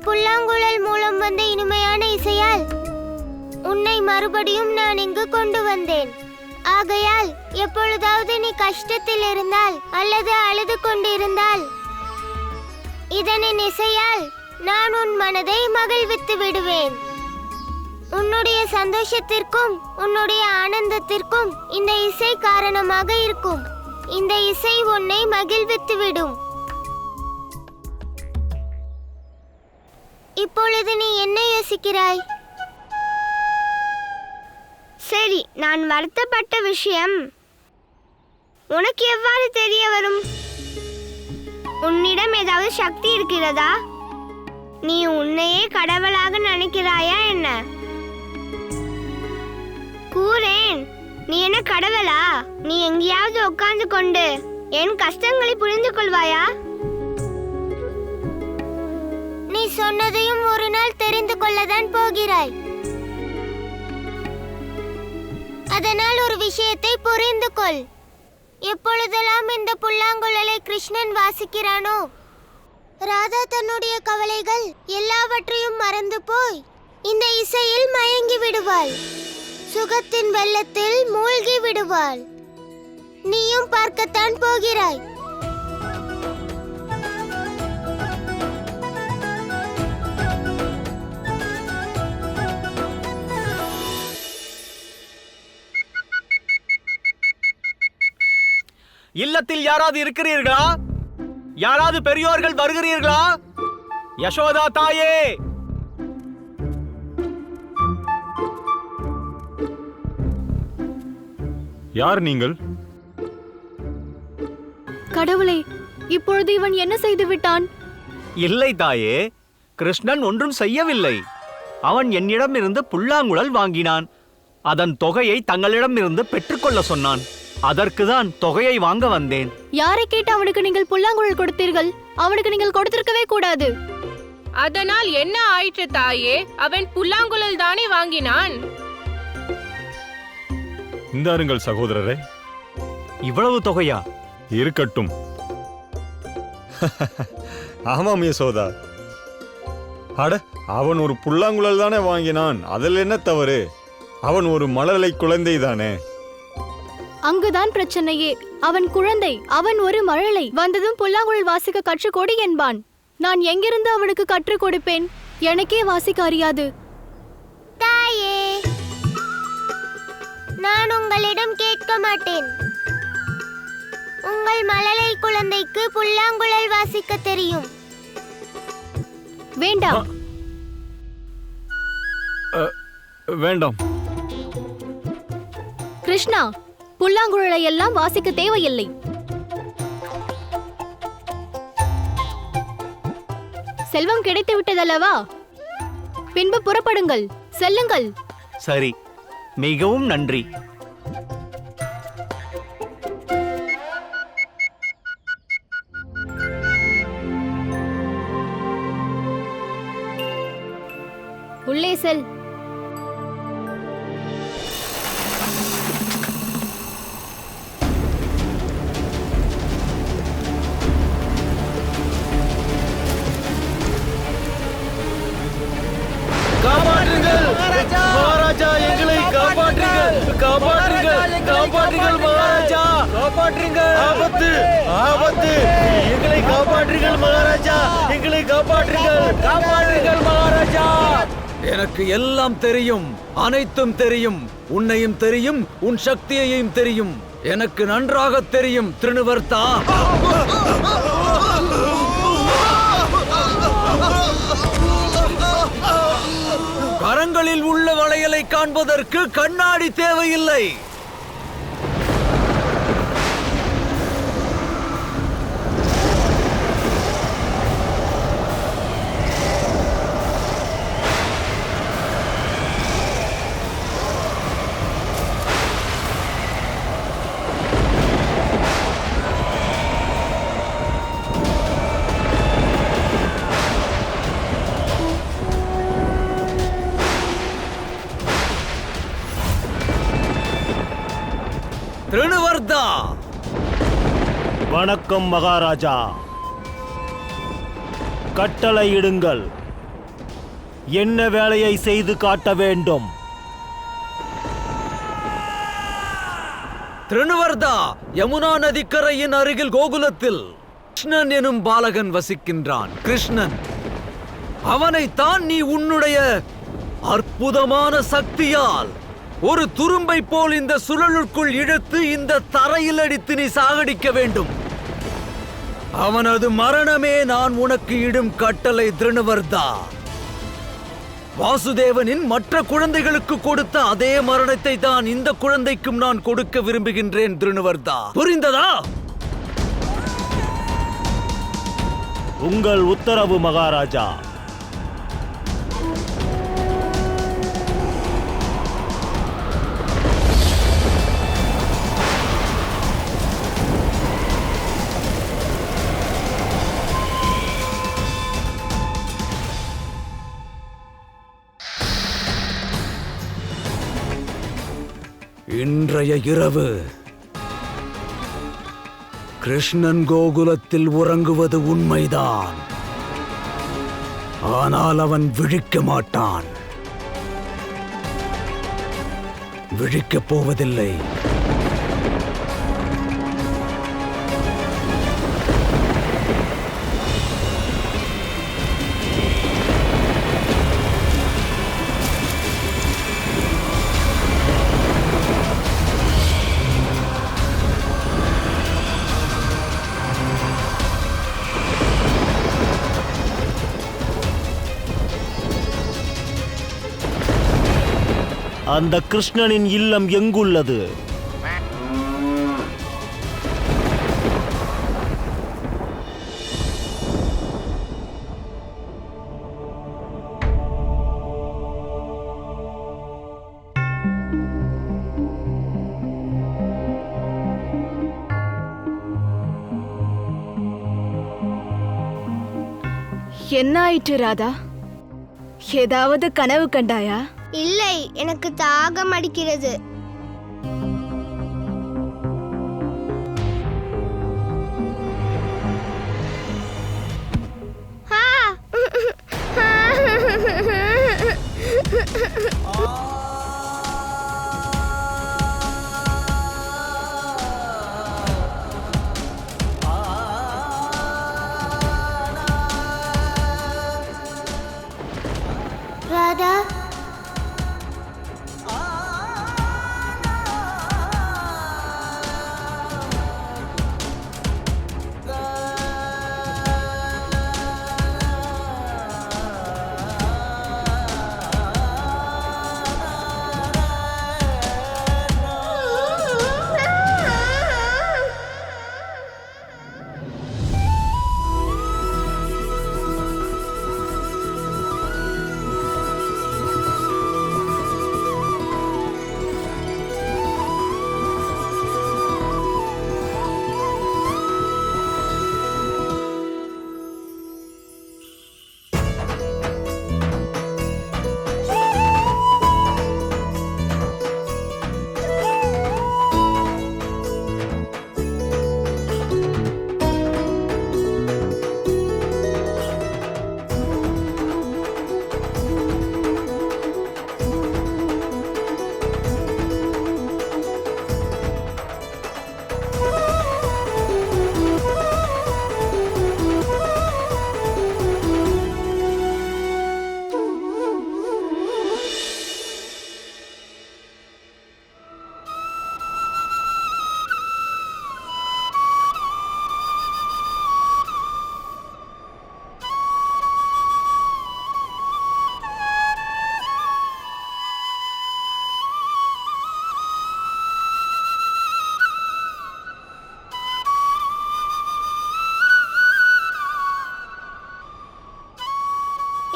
புல்லாங்குழல் மூலம் வந்த இனிமையான இசையால் உன்னை மறுபடியும் நான் இங்கு கொண்டு வந்தேன். ஆகையால் எப்பொழுதாவது நீ கஷ்டத்தில் இருந்தால் அல்லது அழுது கொண்டிருந்தால் இதனின் இசையால் நான் உன் மனதை மகிழ்வித்து விடுவேன். உன்னுடைய சந்தோஷத்திற்கும் உன்னுடைய ஆனந்தத்திற்கும் இந்த இசை காரணமாக இருக்கும். இந்த இசை உன்னை மகிழ்வித்து விடும். இப்பொழுது நீ என்ன யோசிக்கிறாய்? சரி, நான் வருத்தப்பட்ட விஷயம் உனக்கு எவ்வாறு தெரிய வரும்? உன்னிடம் ஏதாவது சக்தி இருக்கிறதா? நீ உன்னையே கடவுளாக நினைக்கிறாயா என்ன? கூறேன், நீ என்ன கடவுளா? நீ எங்கேயாவது உட்கார்ந்து கொண்டு என் கஷ்டங்களை புரிந்து கொள்வாயா? நீ சொன்னதையும் ஒரு நாள் தெரிந்து கொள்ளதான் போகிறாய். அதனால் ஒரு விஷயத்தை புரிந்து கொள். எப்பொழுதெல்லாம் இந்த புல்லாங்குழலை கிருஷ்ணன் வாசிக்கிறானோ, ராதா தன்னுடைய கவலைகள் எல்லாவற்றையும் மறந்து போய் இந்த இசையில் மயங்கி விடுவாள். சுகத்தின் வெள்ளத்தில் மூழ்கி விடுவாள். நீயும் பார்க்கத்தான் போகிறாய். இல்லத்தில் யாராவது இருக்கிறீர்களா? யாராவது பெரியோர்கள் வருகிறீர்களா? யசோதா தாயே, யார் நீங்கள்? கடவுளே, இப்பொழுது இவன் என்ன செய்து விட்டான்? இல்லை தாயே, கிருஷ்ணன் ஒன்றும் செய்யவில்லை. அவன் என்னிடமிருந்து புல்லாங்குழல் வாங்கினான். அதன் தொகையை தங்களிடமிருந்து பெற்றுக்கொள்ள சொன்னான். அதற்குதான் தொகையை வாங்க வந்தேன். யாரை கேட்டு அவனுக்கு நீங்கள் புல்லாங்குழல் கொடுத்தீர்கள்? அவனுக்கு நீங்கள் கொடுத்திருக்கவே கூடாது. அதனால் என்ன ஆயிற்று தாயே? அவன் புல்லாங்குழல் தானே வாங்கினான். இந்தாருங்கள் சகோதரரே. இவ்வளவு தொகையா? இருக்கட்டும். ஆமாம் யசோதா. அட, அவன் ஒரு புல்லாங்குழல் தானே வாங்கினான். அதில் என்ன தவறு? அவன் ஒரு மழலை குழந்தை தானே. அங்குதான் பிரச்சனையே. அவன் குழந்தை, அவன் ஒரு மழலை. வந்ததும் புல்லாங்குழல் வாசிக்க கற்றுக்கொடு என்பான். நான் எங்கிருந்து அவனுக்கு கற்றுக் கொடுப்பேன்? எனக்கே வாசிக்க அறியாது. தாயே, நான் உங்களிடம் கேட்க மாட்டேன். உங்கள் மழலை குழந்தைக்கு புல்லாங்குழல் வாசிக்க தெரியும். வேண்டாம். வேண்டாம். கிருஷ்ணா, புல்லாங்குழலை எல்லாம் வாசிக்க தேவையில்லை. செல்வம் கிடைத்து விட்டதல்லவா? பின்பு புறப்படுங்கள், செல்லுங்கள். சரி, மிகவும் நன்றி. உள்ளே செல். காப்பாற்றுங்கள் மகாராஜா, எங்களை காப்பாற்றுங்கள், காப்பாற்றுங்கள், காப்பாற்றுங்கள் மகாராஜா, காப்பாற்றுங்கள். ஆபத்து, ஆபத்து, எங்களை காப்பாற்றுங்கள் மகாராஜா, எங்களை காப்பாற்றுங்கள், காப்பாற்றுங்கள் மகாராஜா. எனக்கு எல்லாம் தெரியும், அனைத்தும் தெரியும். உன்னையும் தெரியும், உன் சக்தியையும் தெரியும். எனக்கு நன்றாக தெரியும் திருணுவர்த்தா. கரங்களில் உள்ள வளையலை காண்பதற்கு கண்ணாடி தேவையில்லை. திருணுவர்த்தா. வணக்கம் மகாராஜா. கட்டளையிடுங்கள். என்ன வேலையை செய்து காட்ட வேண்டும்? திருணுவர்தா, யமுனா நதிக்கரையின் அருகில் கோகுலத்தில் கிருஷ்ணன் எனும் பாலகன் வசிக்கின்றான். கிருஷ்ணன், அவனைத்தான் நீ உன்னுடைய அற்புதமான சக்தியால் ஒரு துரும்பை போல் இந்த சுழலுக்குள் இழுத்து இந்த தரையில் அடித்து நீ சாகடிக்க வேண்டும். அவனது மரணமே நான் உனக்கு இடும் கட்டளை திருணுவர்தா. வாசுதேவனின் மற்ற குழந்தைகளுக்கு கொடுத்த அதே மரணத்தை தான் இந்த குழந்தைக்கும் நான் கொடுக்க விரும்புகின்றேன் திருணுவர்தா. புரிந்ததா? உங்கள் உத்தரவு மகாராஜா. இன்றைய இரவு கிருஷ்ணன் கோகுலத்தில் உறங்குவது உண்மைதான். ஆனால் அவன் விழிக்க மாட்டான், விழிக்கப் போவதில்லை. அந்த கிருஷ்ணனின் இல்லம் எங்குள்ளது? என்ன ஆயிற்று ராதா? ஏதாவது கனவு கண்டாயா? இல்லை, எனக்கு தாகம் அடிக்கிறது. ராதா,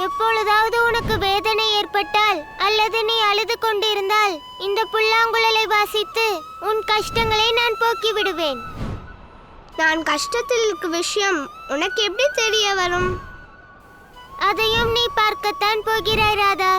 எப்பொழுதாவது உனக்கு வேதனை ஏற்பட்டால் அல்லது நீ அழுது கொண்டிருந்தால் இந்த புல்லாங்குழலை வாசித்து உன் கஷ்டங்களை நான் போக்கி விடுவேன். நான் கஷ்டத்தில் இருக்க விஷயம் உனக்கு எப்படி தெரிய வரும்? அதையும் நீ பார்க்கத்தான் போகிறாய் ராதா.